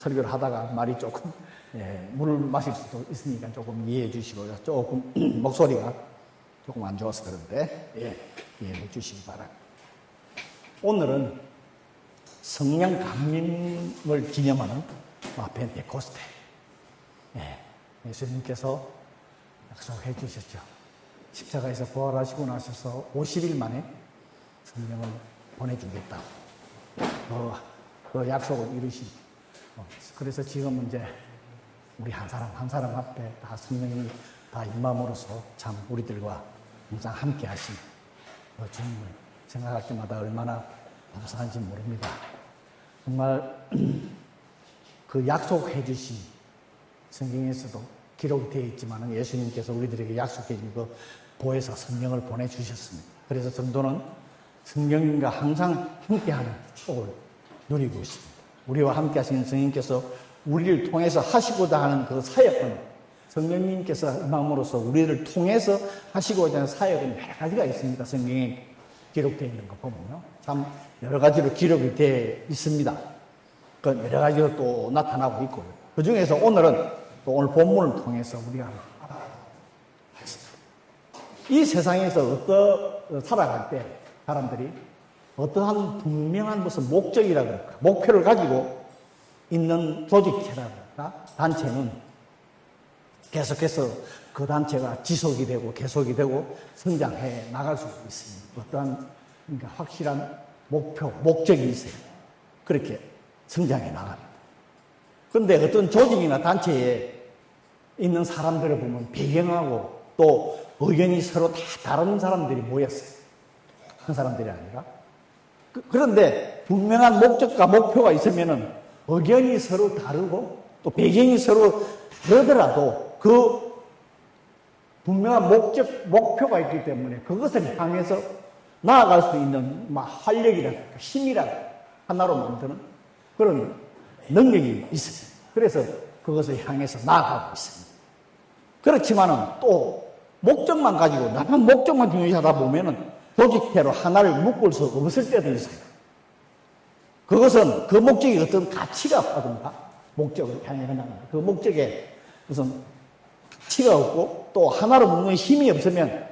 설교를 하다가 말이 조금 물을 마실 수도 있으니까 조금 이해해 주시고요. 조금 목소리가 조금 안 좋아서 그런데 이해해 주시기 바랍니다. 오늘은 성령 강림을 기념하는 펜테코스테. 예수님께서 약속해 주셨죠. 십자가에서 부활하시고 나셔서 50일 만에 성령을 보내주겠다. 그 약속을 이루신. 그래서 지금 이제 우리 한 사람 앞에 다 성령이 다 임함으로써 참 우리들과 항상 함께 하신 주님을 생각할 때마다 얼마나 감사한지 모릅니다. 정말 그 약속해 주신 성경에서도 기록이 되어 있지만 예수님께서 우리들에게 약속해 주신 그 보혜사 성령을 보내주셨습니다. 그래서 성도는 성령님과 항상 함께하는 축복을 누리고 있습니다. 우리와 함께 하시는 성령님께서 우리를 통해서 하시고자 하는 그 사역은 성령님께서 임함으로써 우리를 통해서 하시고자 하는 사역은 여러 가지가 있습니다. 성경에 기록되어 있는 거 보면요. 참 여러 가지로 기록이 되어 있습니다. 그 여러 가지로 또 나타나고 있고요. 그 중에서 오늘은 또 오늘 본문을 통해서 우리가 이 세상에서 살아갈 때 사람들이 어떠한 분명한 무슨 목적이라 그럴까, 목표를 가지고 있는 조직체라 그럴까, 단체는 계속해서 그 단체가 지속이 되고 계속이 되고 성장해 나갈 수 있습니다. 어떠한 그러니까 확실한 목표, 목적이 있어요. 그렇게 성장해 나갑니다. 그런데 어떤 조직이나 단체에 있는 사람들을 보면 배경하고 또 의견이 서로 다 다른 사람들이 모였어요. 한 사람들이 아니라. 그런데 분명한 목적과 목표가 있으면은 의견이 서로 다르고 또 배경이 서로 다르더라도 그 분명한 목표가 있기 때문에 그것을 향해서 나아갈 수 있는 활력이랄까 힘이랄까 하나로 만드는 그런 능력이 있습니다. 그래서 그것을 향해서 나아가고 있습니다. 그렇지만은 또 목적만 가지고 나만 목적만 중요시하다 보면은 조직체로 하나를 묶을 수 없을 때도 있어요. 그것은 그 목적이 어떤 가치가 없다든가 목적을 향해 나가는 그 목적에 무슨 가치가 없고 또 하나로 묶는 힘이 없으면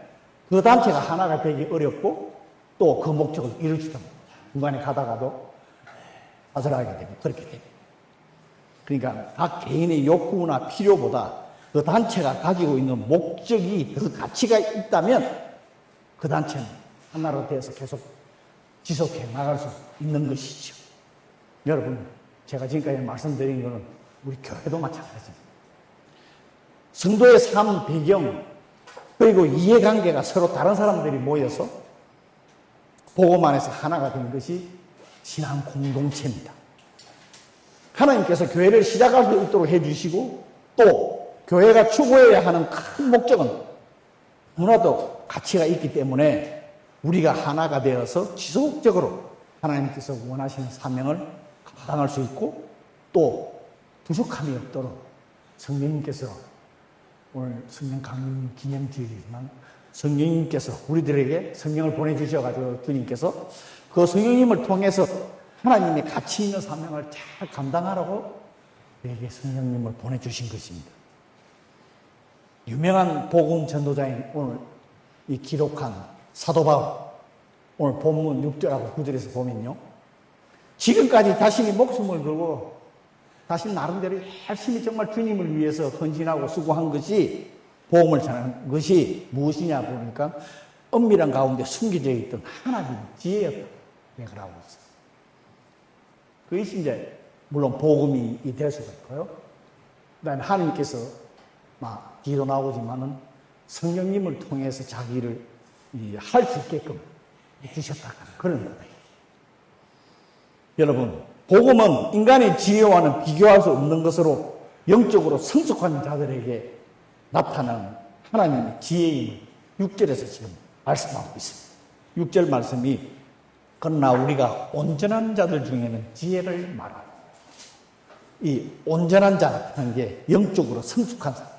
그 단체가 하나가 되기 어렵고 또 그 목적을 이루지도 못해요. 중간에 가다가도 좌절하게 되고 그렇게 됩니다. 그러니까 각 개인의 욕구나 필요보다 그 단체가 가지고 있는 목적이 그 가치가 있다면 그 단체는 하나로 되어서 계속 지속해 나갈 수 있는 것이죠. 여러분, 제가 지금까지 말씀드린 것은 우리 교회도 마찬가지입니다. 성도의 삶 배경 그리고 이해관계가 서로 다른 사람들이 모여서 복음 안에서 하나가 된 것이 신앙 공동체입니다. 하나님께서 교회를 시작할 수 있도록 해주시고 또 교회가 추구해야 하는 큰 목적은 너무나도 가치가 있기 때문에 우리가 하나가 되어서 지속적으로 하나님께서 원하시는 사명을 감당할 수 있고 또 부족함이 없도록 성령님께서 오늘 성령 강림 기념주일이지만 성령님께서 우리들에게 성령을 보내주셔가지고 주님께서 그 성령님을 통해서 하나님의 가치 있는 사명을 잘 감당하라고 우리에게 성령님을 보내주신 것입니다. 유명한 복음 전도자인 오늘 이 기록한 사도 바울 오늘 본문 6절하고 9절에서 보면요. 지금까지 자신이 목숨을 걸고 자신 나름대로 열심히 정말 주님을 위해서 헌신하고 수고한 것이 복음을 전하는 것이 무엇이냐 보니까 은밀한 가운데 숨겨져 있던 하나님의 지혜였다 생각을 하고 있어요. 그것이 이제 물론 복음이 될 수가 있고요. 그다음에 하나님께서 뒤도 나오지만은 성령님을 통해서 자기를 할 수 있게끔 해주셨다 그런 거예요. 여러분, 복음은 인간의 지혜와는 비교할 수 없는 것으로 영적으로 성숙한 자들에게 나타나는 하나님의 지혜임을 6절에서 지금 말씀하고 있습니다. 6절 말씀이 그러나 우리가 온전한 자들 중에는 지혜를 말하고 이 온전한 자라는 게 영적으로 성숙한 자.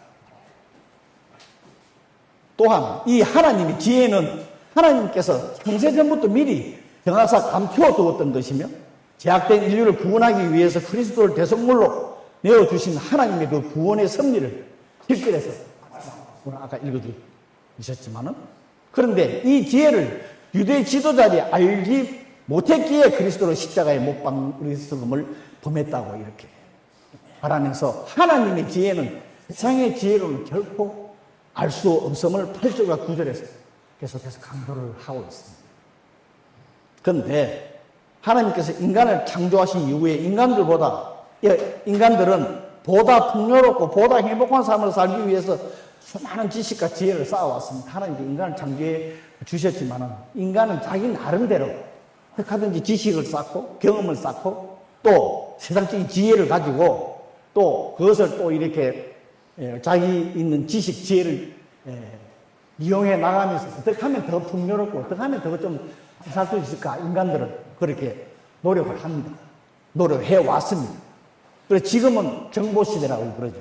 또한 이 하나님의 지혜는 하나님께서 창세전부터 미리 정하사 감추어 두었던 것이며 제약된 인류를 구원하기 위해서 그리스도를 대속물로 내어주신 하나님의 그 구원의 섭리를 실결해서 오늘 아까 읽어주셨지만은, 그런데 이 지혜를 유대 지도자들이 알지 못했기에 그리스도를 십자가에 못 박으심을 범했다고 이렇게 말하면서, 하나님의 지혜는 세상의 지혜로는 결코 알 수 없음을 8절과 9절에서 계속해서 강조를 하고 있습니다. 그런데 하나님께서 인간을 창조하신 이후에 인간들은 보다 풍요롭고 보다 행복한 삶을 살기 위해서 수많은 지식과 지혜를 쌓아왔습니다. 하나님께 인간을 창조해 주셨지만 인간은 자기 나름대로 어떻게든지 지식을 쌓고 경험을 쌓고 또 세상적인 지혜를 가지고 또 그것을 또 이렇게 자기 있는 지식, 지혜를 이용해 나가면서 어떻게 하면 더 풍요롭고 어떻게 하면 더 좀 살 수 있을까, 인간들은 그렇게 노력을 합니다. 노력해 왔습니다. 그래서 지금은 정보시대라고 그러죠.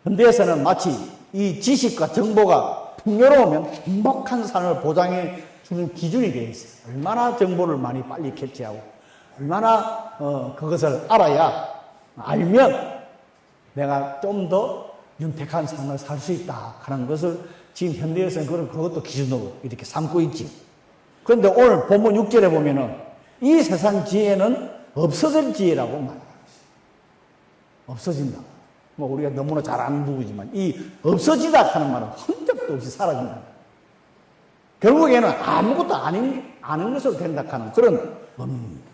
현대에서는 마치 이 지식과 정보가 풍요로우면 행복한 삶을 보장해 주는 기준이 되어 있어요. 얼마나 정보를 많이 빨리 캐치하고 얼마나 그것을 알면 내가 좀 더 윤택한 삶을 살 수 있다 하는 것을 지금 현대에서는 그것도 기준으로 이렇게 삼고 있지. 그런데 오늘 본문 6절에 보면은 이 세상 지혜는 없어질 지혜라고 말합니다. 없어진다. 뭐 우리가 너무나 잘 아는 부분이지만 이 없어지다 하는 말은 흔적도 없이 사라진다. 결국에는 아무것도 아닌 것으로 된다 하는 그런 의미입니다.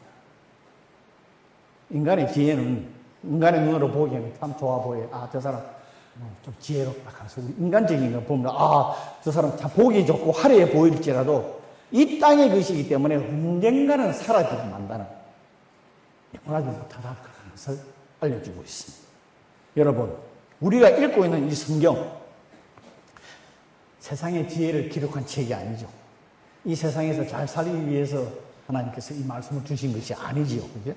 인간의 지혜는 인간의 눈으로 보기에는 참 좋아 보여요. 아, 저 사람 좀 지혜롭다 하면서 인간적인 거 보면 저 사람 참 보기 좋고 화려해 보일지라도 이 땅의 것이기 때문에 언젠가는 사라지고 만다는, 영원하지 못하다 하는 것을 알려주고 있습니다. 여러분, 우리가 읽고 있는 이 성경, 세상의 지혜를 기록한 책이 아니죠. 이 세상에서 잘 살기 위해서 하나님께서 이 말씀을 주신 것이 아니지요. 그죠?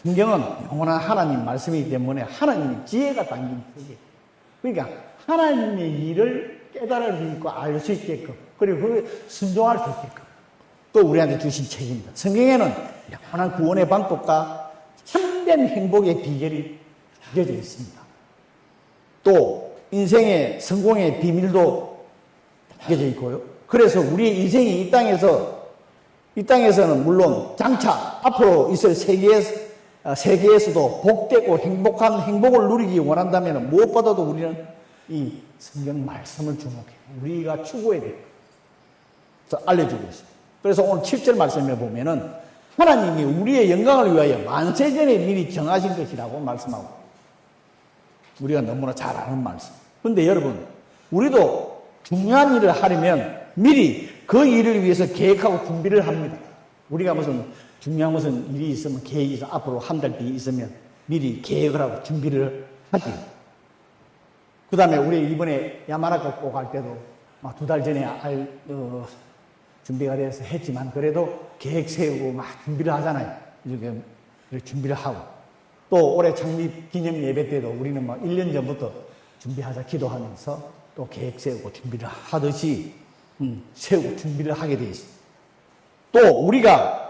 성경은 영원한 하나님 말씀이기 때문에 하나님의 지혜가 담긴 책이에요. 그러니까 하나님의 일을 깨달을 수 있고 알 수 있게끔, 그리고 그걸 순종할 수 있게끔 또 우리한테 주신 책입니다. 성경에는 영원한 구원의 방법과 참된 행복의 비결이 담겨져 있습니다. 또 인생의 성공의 비밀도 담겨져 있고요. 그래서 우리의 인생이 이 땅에서는 물론 장차 앞으로 있을 세계에서도 복되고 행복한 행복을 누리기 원한다면 무엇보다도 우리는 이 성경 말씀을 주목해 우리가 추구해야 돼요. 그래서 알려주고 있습니다. 그래서 오늘 7절 말씀에 보면은 하나님이 우리의 영광을 위하여 만세전에 미리 정하신 것이라고 말씀하고, 우리가 너무나 잘 아는 말씀. 그런데 여러분, 우리도 중요한 일을 하려면 미리 그 일을 위해서 계획하고 준비를 합니다. 우리가 중요한 무슨 일이 있으면 계획이 있어, 앞으로 한 달 뒤에 있으면 미리 계획을 하고 준비를 하지. 그 다음에 우리 이번에 야마나카 꼭 갈 때도 막 2달 전에 준비가 돼서 했지만 그래도 계획 세우고 막 준비를 하잖아요. 이렇게 준비를 하고, 또 올해 창립 기념 예배 때도 우리는 막 1년 전부터 준비하자 기도하면서 또 계획 세우고 준비를 하듯이 세우고 준비를 하게 돼 있어요. 또 우리가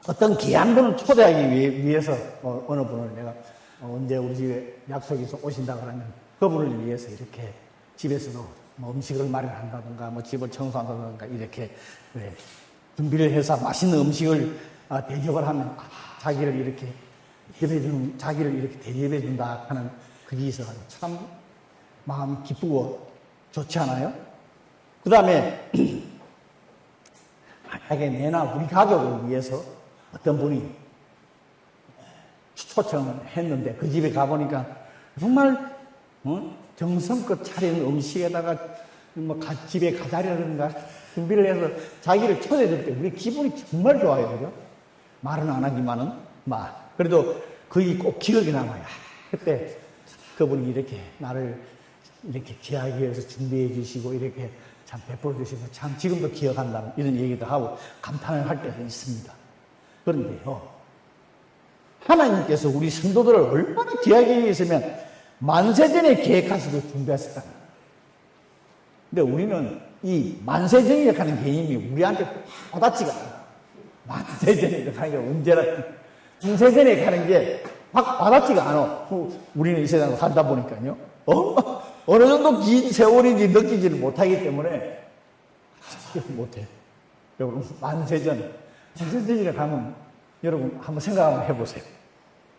어떤 귀한 분을 초대하기 위해서 어느 분을 내가 언제 우리 집에 약속이 있어 오신다 그러면 그분을 위해서 이렇게 집에서도 뭐 음식을 마련한다든가 뭐 집을 청소한다든가 이렇게 준비를 해서 맛있는 음식을 대접을 하면 자기를 이렇게 대접해 준다 하는 그게 있어가지고 참 마음이 기쁘고 좋지 않아요? 그 다음에 만약에 내나 우리 가족을 위해서 어떤 분이 초청을 했는데 그 집에 가보니까 정말 정성껏 차린 음식에다가 뭐 집에 가자리라든가 준비를 해서 자기를 초대해줄 때 우리 기분이 정말 좋아요. 그죠? 말은 안 하지만은 그래도 그게 꼭 기억이 남아요. 그때 그분이 이렇게 나를 이렇게 귀하게 해서 준비해 주시고 이렇게 참 베풀어 주시고 참 지금도 기억한다는 이런 얘기도 하고 감탄을 할 때도 있습니다. 그런데요, 하나님께서 우리 성도들을 얼마나 귀하게 했으면 만세전에 계획하시고 준비하셨다. 근데 우리는 이 만세전이라고 하는 개념이 우리한테 와닿지가 않아요. 만세전에 가는 게 언제나 중세전에 가는 게 막 와닿지가 않아. 우리는 이 세상을 살다 보니까요. 어느 정도 긴 세월인지 느끼지를 못하기 때문에 못해. 여러분 만세전에 가면 여러분 한번 생각 한번 해보세요.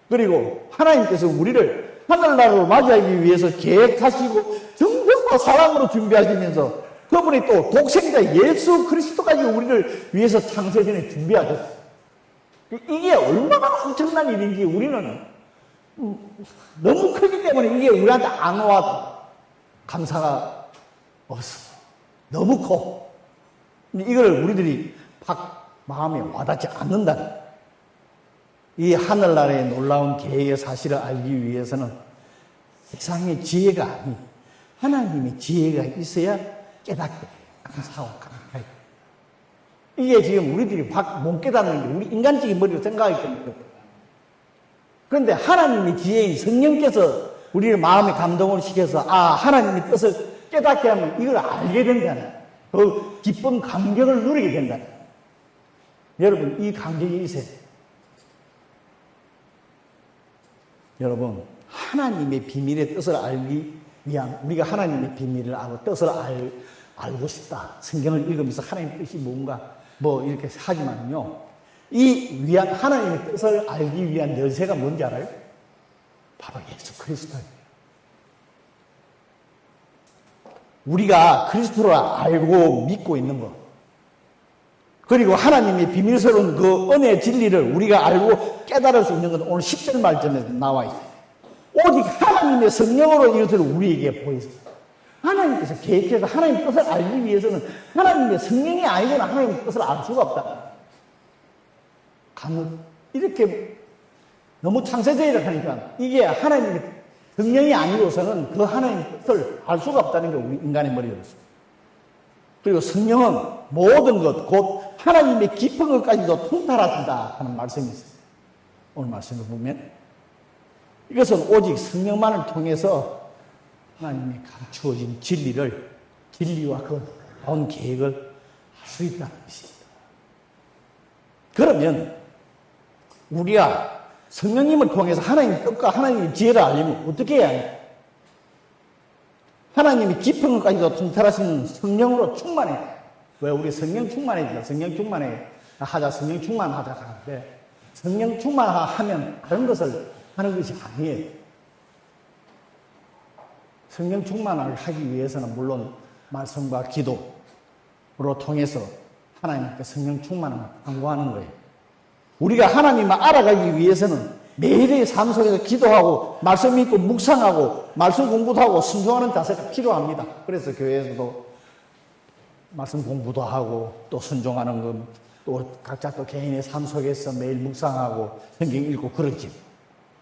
그리고 하나님께서 우리를 하늘나라로 맞이하기 위해서 계획하시고 정성과 사랑으로 준비하시면서 그분이 또 독생자 예수 그리스도까지 우리를 위해서 창세전에 준비하셨어요. 이게 얼마나 엄청난 일인지 우리는 너무 크기 때문에 이게 우리한테 안 와도 감사가 없어. 너무 커. 이걸 우리들이 마음에 와닿지 않는다. 이 하늘나라의 놀라운 계획의 사실을 알기 위해서는 세상의 지혜가 아닌 하나님의 지혜가 있어야 깨닫게 감사하고 감사해. 이게 지금 우리들이 못 깨닫는 게 우리 인간적인 머리로 생각하기 때문에. 그런데 하나님의 지혜인 성령께서 우리를 마음에 감동을 시켜서 하나님의 뜻을 깨닫게 하면 이걸 알게 된다는 그 기쁜 감격을 누리게 된다는. 여러분 이 감격이 있어요. 여러분 하나님의 비밀의 뜻을 알기 위한 우리가 하나님의 비밀을 알고 뜻을 알고 싶다. 성경을 읽으면서 하나님의 뜻이 뭔가 이렇게 하지만요. 하나님의 뜻을 알기 위한 열쇠가 뭔지 알아요? 바로 예수 그리스도예요. 우리가 그리스도를 알고 믿고 있는 것. 그리고 하나님의 비밀스러운 그 은혜의 진리를 우리가 알고 깨달을 수 있는 건 오늘 10절 말씀에 나와 있어요. 오직 하나님의 성령으로 이것을 우리에게 보였어요. 하나님께서 계획해서 하나님의 뜻을 알기 위해서는 하나님의 성령이 아니고는 하나님의 뜻을 알 수가 없다. 이렇게 너무 창세전이라 하니까 이게 하나님의 성령이 아니고서는 그 하나님의 뜻을 알 수가 없다는 게 우리 인간의 머리였어요. 그리고 성령은 모든 것, 곧 하나님의 깊은 것까지도 통달하신다 하는 말씀이 있어요. 오늘 말씀을 보면 이것은 오직 성령만을 통해서 하나님이 감추어진 진리와 그 놀라운 계획을 할 수 있다는 것입니다. 그러면 우리가 성령님을 통해서 하나님의 뜻과 하나님의 지혜를 알려면 어떻게 해야 해요? 하나님이 깊은 것까지도 통달하시는 성령으로 충만해야 해요. 왜 우리 성령 충만해지다. 성령 충만하자 하는데 성령 충만하면 다른 것을 하는 것이 아니에요. 성령 충만을 하기 위해서는 물론 말씀과 기도로 통해서 하나님께 성령 충만을 강구하는 거예요. 우리가 하나님을 알아가기 위해서는 매일의 삶 속에서 기도하고 말씀 믿고 묵상하고 말씀 공부도 하고 순종하는 자세가 필요합니다. 그래서 교회에서도 말씀 공부도 하고 또 순종하는 것, 또 각자 또 개인의 삶 속에서 매일 묵상하고 성경 읽고 그러지.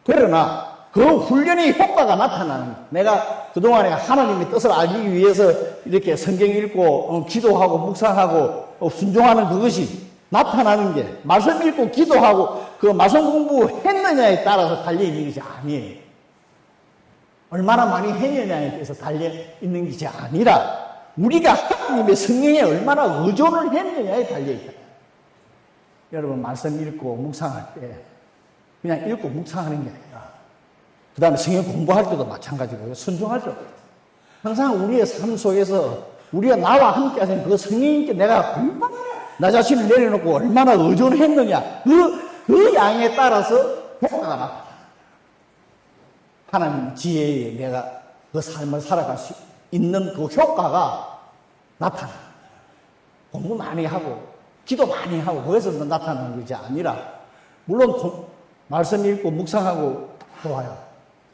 그러나 그 훈련의 효과가 나타나는 거예요. 내가 그동안에 하나님의 뜻을 알기 위해서 이렇게 성경 읽고 기도하고 묵상하고 순종하는 그것이 나타나는 게 말씀 읽고 기도하고 그 말씀 공부했느냐에 따라서 달려있는 것이 아니에요. 얼마나 많이 했느냐에 대해서 달려있는 것이 아니라 우리가 하나님의 성령에 얼마나 의존을 했느냐에 달려있다. 여러분 말씀 읽고 묵상할 때 그냥 읽고 묵상하는 게 아니라 그 다음에 성경 공부할 때도 마찬가지고요. 순종할 때도 항상 우리의 삶 속에서 우리가 나와 함께 하신 그 성령님께 내가 얼마나 나 자신을 내려놓고 얼마나 의존했느냐 그 양에 따라서 효과가 나타나. 하나님 지혜에 내가 그 삶을 살아갈 수 있는 그 효과가 나타나. 공부 많이 하고 기도 많이 하고 거기서 나타나는 것이 아니라 물론 말씀 읽고 묵상하고 좋아요.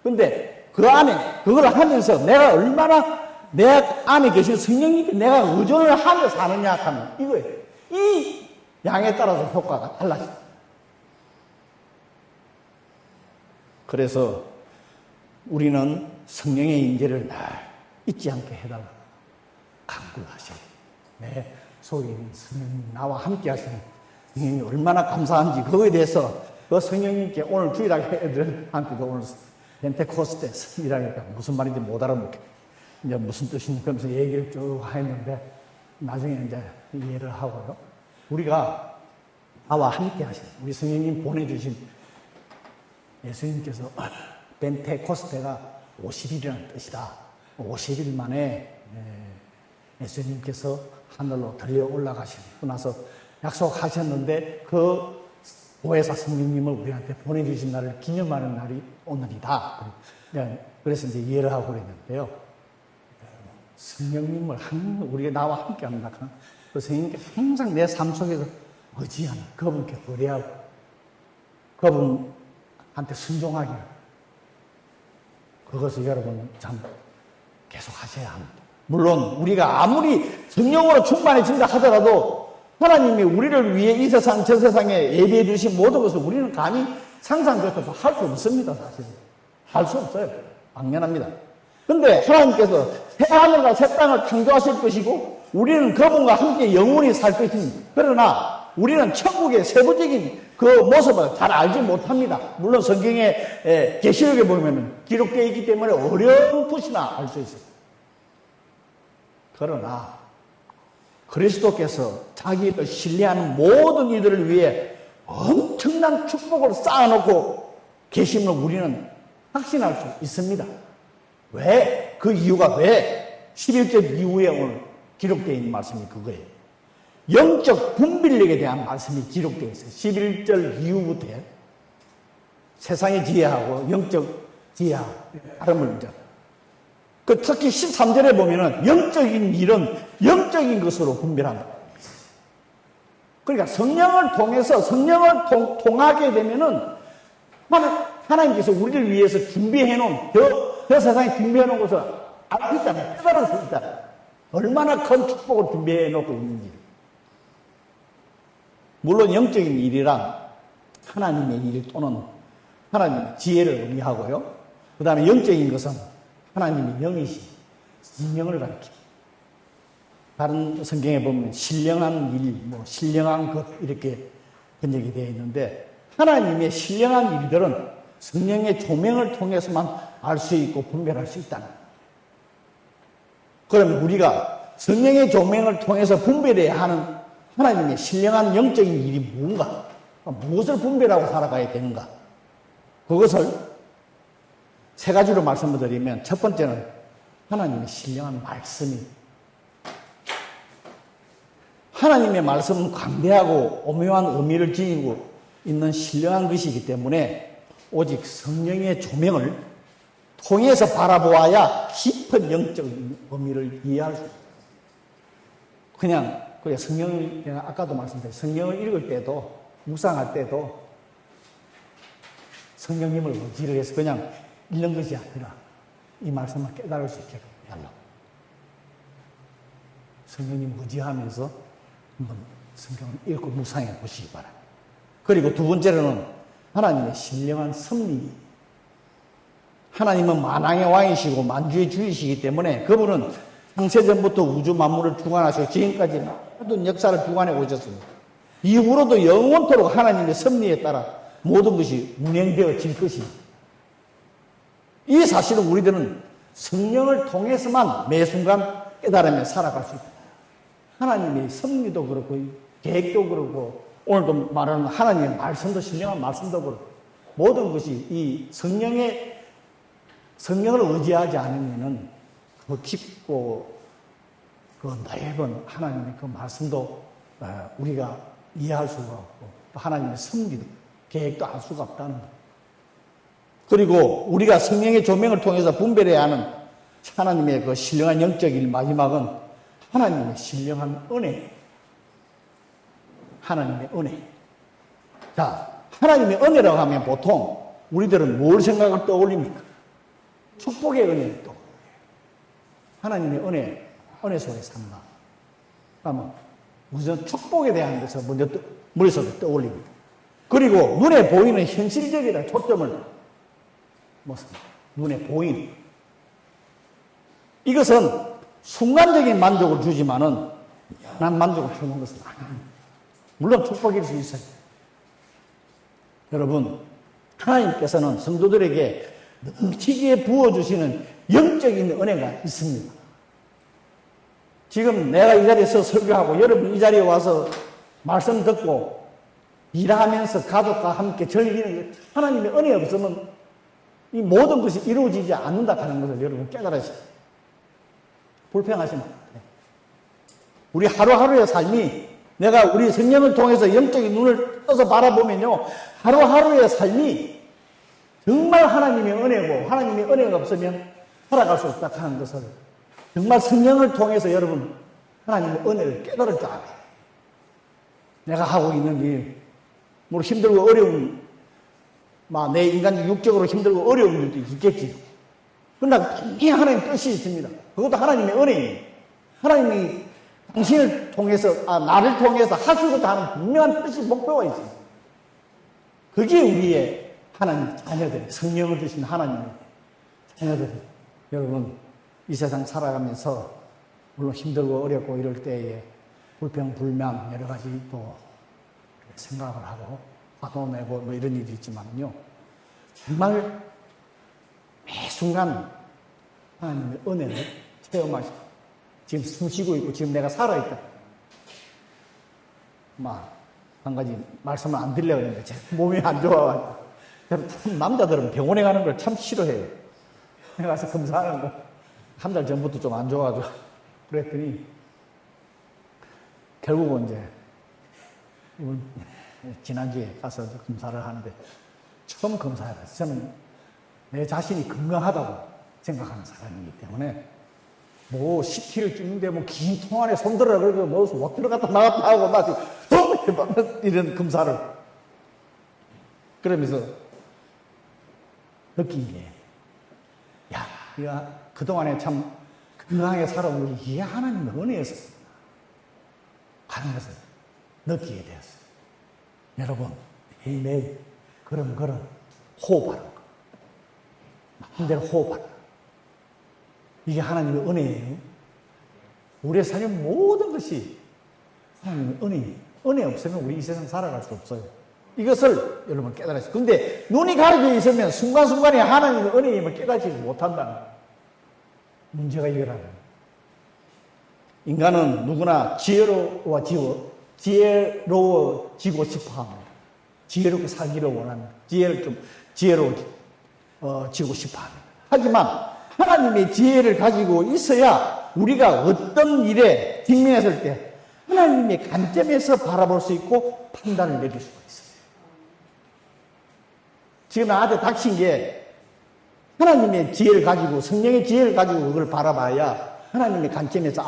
근데 그 안에 그걸 하면서 내가 얼마나 내 안에 계신 성령님께 내가 의존을 하며 사느냐 하면 이거예요. 이 양에 따라서 효과가 달라집니다. 그래서 우리는 성령의 임재를 날 잊지 않게 해달라고 간구를 하셔요. 내 속에 있는 성령님 나와 함께 하시는 성령님이 얼마나 감사한지 그거에 대해서 그 성령님께 오늘 주일학교들한테도 오늘 펜테코스테 성이라니까 무슨 말인지 못 알아먹겠어요. 이제 무슨 뜻인지 그러면서 얘기를 쭉 했는데 나중에 이제 이해를 하고요. 우리가 나와 함께 하신 우리 성령님 보내주신 예수님께서 벤테코스테가 50일이라는 뜻이다. 50일 만에 예수님께서 하늘로 들려 올라가시고 나서 약속하셨는데 그 보혜사 성령님을 우리한테 보내주신 날을 기념하는 날이 오늘이다. 그래서 이제 이해를 하고 그랬는데요. 성령님을 우리가 나와 함께 한다. 그 성령님께 항상 내 삶 속에서 의지하는, 그분께 의뢰하고 그분한테 순종하기를, 그것을 여러분 참 계속 하셔야 합니다. 물론 우리가 아무리 성령으로 충만해진다 하더라도 하나님이 우리를 위해 이 세상 저 세상에 예비해 주신 모든 것을 우리는 감히 상상조차 할 수 없습니다. 사실 할 수 없어요. 당연합니다. 근데 하나님께서 새 하늘과 새 땅을 창조하실 것이고 우리는 그분과 함께 영원히 살 것입니다. 그러나 우리는 천국의 세부적인 그 모습을 잘 알지 못합니다. 물론 성경의 계시록에 보면 기록되어 있기 때문에 어렴풋이나 알 수 있어요. 그러나 그리스도께서 자기를 신뢰하는 모든 이들을 위해 엄청난 축복을 쌓아놓고 계심을 우리는 확신할 수 있습니다. 왜? 그 이유가 왜? 11절 이후에 오늘 기록되어 있는 말씀이 그거예요. 영적 분별력에 대한 말씀이 기록되어 있어요. 11절 이후부터 세상의 지혜하고 영적 지혜하고 다름을 이제 특히 13절에 보면은 영적인 일은 영적인 것으로 분별한다. 그러니까 성령을 통해서 성령을 통하게 되면은 하나님께서 우리를 위해서 준비해 놓은 저 세상에 준비해 놓은 것을 알 수 있잖아요. 깨달을 수 있잖아요. 얼마나 큰 축복을 준비해 놓고 있는지. 물론 영적인 일이란 하나님의 일 또는 하나님의 지혜를 의미하고요. 그 다음에 영적인 것은 하나님의 영이시 신령을 가리킵니다. 다른 성경에 보면 신령한 일, 신령한 것 이렇게 번역이 되어 있는데 하나님의 신령한 일들은 성령의 조명을 통해서만 알 수 있고 분별할 수 있다는 거예요. 그러면 우리가 성령의 조명을 통해서 분별해야 하는 하나님의 신령한 영적인 일이 뭔가? 무엇을 분별하고 살아가야 되는가? 그것을 세 가지로 말씀을 드리면 첫 번째는 하나님의 신령한 말씀이 하나님의 말씀은 광대하고 오묘한 의미를 지니고 있는 신령한 것이기 때문에 오직 성령의 조명을 통해서 바라보아야 깊은 영적인 의미를 이해할 수 있어요. 그냥 성경을 아까도 말씀드렸죠. 성경을 읽을 때도 묵상할 때도 성령님을 의지를 해서 그냥 읽는 것이 아니라 이 말씀을 깨달을 수 있게 하려고 성령님 의지하면서 한번 성경을 읽고 묵상해 보시기 바랍니다. 그리고 두 번째로는 하나님의 신령한 섭리. 하나님은 만왕의 왕이시고 만주의 주이시기 때문에 그분은 창세전부터 우주 만물을 주관하시고 지금까지 모든 역사를 주관해 오셨습니다. 이후로도 영원토록 하나님의 섭리에 따라 모든 것이 운행되어질 것입니다. 이 사실은 우리들은 성령을 통해서만 매 순간 깨달으며 살아갈 수 있다. 하나님의 섭리도 그렇고 계획도 그렇고 오늘도 말하는 하나님의 말씀도 신령한 말씀도 그렇고 모든 것이 이 성령을 의지하지 않으면은 그 깊고 그 넓은 하나님의 그 말씀도 우리가 이해할 수가 없고 또 하나님의 섭리도 계획도 알 수가 없다는 것. 그리고 우리가 성령의 조명을 통해서 분별해야 하는 하나님의 그 신령한 영적인 마지막은 하나님의 신령한 은혜. 하나님의 은혜. 자, 하나님의 은혜라고 하면 보통 우리들은 뭘 생각을 떠올립니까? 축복의 은혜를 또. 하나님의 은혜 속에 산다. 그러면 우선 축복에 대한 것을 먼저 머릿속에 떠올립니다. 그리고 눈에 보이는 현실적이라 초점을 눈에 보이는. 이것은 순간적인 만족을 주지만은 난 만족을 주는 것은 아닙니다. 물론 축복일 수 있어요. 여러분, 하나님께서는 성도들에게 넘치게 부어주시는 영적인 은혜가 있습니다. 지금 내가 이 자리에서 설교하고 여러분 이 자리에 와서 말씀 듣고 일하면서 가족과 함께 즐기는 것, 하나님의 은혜 없으면 이 모든 것이 이루어지지 않는다 하는 것을 여러분 깨달으시죠. 불평하시면 안 돼요. 우리 하루하루의 삶이 내가 우리 성령을 통해서 영적인 눈을 떠서 바라보면요, 하루하루의 삶이 정말 하나님의 은혜고 하나님의 은혜가 없으면 살아갈 수 없다 하는 것을 정말 성령을 통해서 여러분 하나님의 은혜를 깨달을 줄 알아요. 내가 하고 있는 일, 뭐 힘들고 어려운, 내 인간 육적으로 힘들고 어려운 일도 있겠지. 그러나 분명히 하나님 뜻이 있습니다. 그것도 하나님의 은혜예요. 하나님이 당신을 통해서, 나를 통해서 하시고자 하는 분명한 뜻이 목표가 있습니다. 그게 우리의 하나님 자녀들, 성령을 주신 하나님의 자녀들. 여러분, 이 세상 살아가면서 물론 힘들고 어렵고 이럴 때에 불평, 불만 여러 가지 또 생각을 하고 화도 내고 뭐 이런 일이 있지만요, 정말 매 순간 하나님의 은혜를 체험하시고 지금 숨 쉬고 있고 지금 내가 살아있다. 한 가지 말씀을 안 드리려고 했는데 제 몸이 안 좋아가지고. 남자들은 병원에 가는 걸 참 싫어해요. 가서 검사하는 거 한 달 전부터 좀 안 좋아가지고 그랬더니 결국은 이제 지난주에 가서 검사를 하는데 처음 검사해봤어요. 저는 내 자신이 건강하다고 생각하는 사람이기 때문에 CT를 찍는데 긴 통 안에 손들어라 그러고 못 들어갔다 나갔다 하고 이런 검사를 그러면서 느낀 게, 우리가 그동안에 참 건강하게 살아온 우리 이게 하나님의 은혜였어 하는 것을 느끼게 되었어요. 여러분, 매일 걸음 호흡하는 거. 마음대로 호흡하는 거. 이게 하나님의 은혜예요. 우리의 삶의 모든 것이 하나님의 은혜예요. 은혜 없으면 우리 이 세상 살아갈 수 없어요. 이것을 여러분 깨달으시죠. 근데 눈이 가려져 있으면 순간순간에 하나님의 은혜임을 깨닫지 못한다는 문제가 이거라는 거예요. 인간은 누구나 지혜로워지고 싶어 합니다. 지혜롭게 살기를 원합니다. 지혜로워지고 싶어 합니다. 하지만 하나님의 지혜를 가지고 있어야 우리가 어떤 일에 직면했을 때 하나님의 관점에서 바라볼 수 있고 판단을 내릴 수가 있어요. 지금 나한테 닥친 게 하나님의 지혜를 가지고, 성령의 지혜를 가지고 그걸 바라봐야 하나님의 관점에서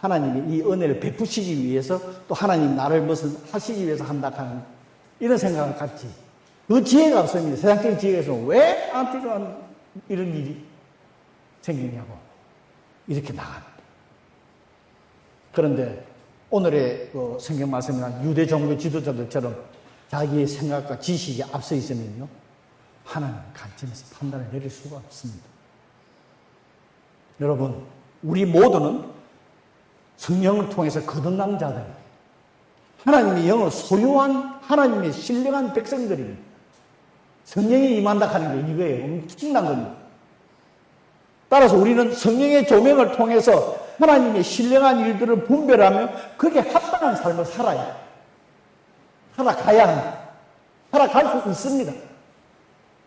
하나님이 이 은혜를 베푸시기 위해서 또 하나님 나를 무슨 하시기 위해서 한다 하는 이런 생각을 갖지. 그 지혜가 없습니다. 세상적인 지혜에서 왜 나한테 이런 일이 생기냐고 이렇게 나갑니다. 그런데 오늘의 성경 말씀이나 유대 종교 지도자들처럼 자기의 생각과 지식이 앞서 있으면요, 하나님 관점에서 판단을 내릴 수가 없습니다. 여러분, 우리 모두는 성령을 통해서 거듭난 자들, 하나님의 영을 소유한 하나님의 신령한 백성들입니다. 성령이 임한다 하는 게 이거예요. 엄청난 겁니다. 따라서 우리는 성령의 조명을 통해서 하나님의 신령한 일들을 분별하며 그게 합당한 삶을 살아가야 합니다. 살아갈 수 있습니다.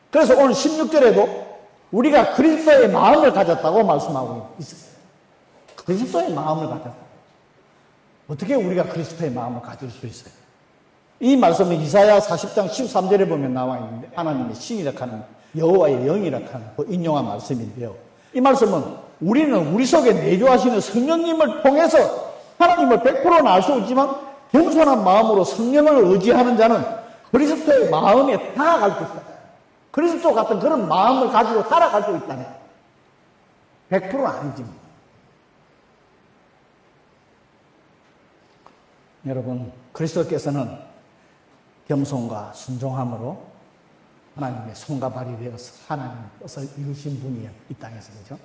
그래서 오늘 16절에도 우리가 그리스도의 마음을 가졌다고 말씀하고 있어요. 그리스도의 마음을 가졌다. 어떻게 우리가 그리스도의 마음을 가질 수 있어요? 이 말씀은 이사야 40장 13절에 보면 나와 있는데, 하나님의 신이라 하는 여호와의 영이라 하는 인용한 말씀인데요. 이 말씀은 우리는 우리 속에 내주하시는 성령님을 통해서 하나님을 100%는 알 수 없지만 겸손한 마음으로 성령을 의지하는 자는 그리스도의 마음에 다가갈 수 있다. 그리스도 같은 그런 마음을 가지고 살아갈 수 있다네. 100%는 아니지만. 여러분, 그리스도께서는 겸손과 순종함으로 하나님의 손과 발이 되어서 하나님의 뜻을 이루신 분이에요. 이 땅에서. 그죠?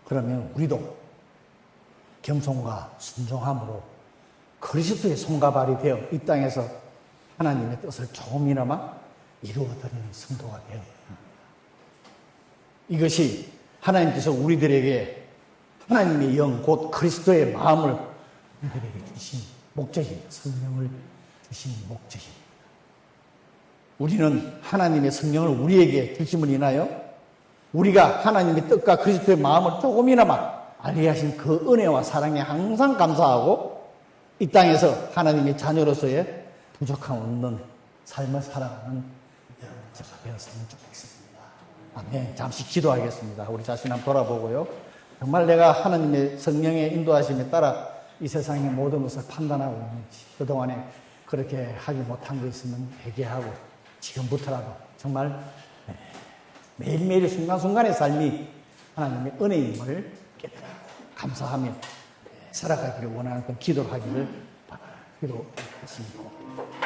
그러면 우리도 겸손과 순종함으로 그리스도의 손과 발이 되어 이 땅에서 하나님의 뜻을 조금이나마 이루어드리는 성도가 되어야 합니다. 이것이 하나님께서 우리들에게 하나님의 영, 곧 그리스도의 마음을 우리들에게 주신 목적입니다. 성령을 주신 목적입니다. 우리는 하나님의 성령을 우리에게 주심을 인하여 우리가 하나님의 뜻과 그리스도의 마음을 조금이나마 알게 하신 그 은혜와 사랑에 항상 감사하고 이 땅에서 하나님의 자녀로서의 부족함 없는 삶을 살아가는 제가 되었으면 좋겠습니다. 아멘. 잠시 기도하겠습니다. 우리 자신 한번 돌아보고요. 정말 내가 하나님의 성령의 인도하심에 따라 이 세상의 모든 것을 판단하고 있는지, 그동안에 그렇게 하지 못한 거 있으면 회개하고 지금부터라도 정말 매일매일 순간순간의 삶이 하나님의 은혜임을 깨달아 감사하며 살아가기를 원하는 그 기도를 하기를 바랍니다. 기도하겠습니다.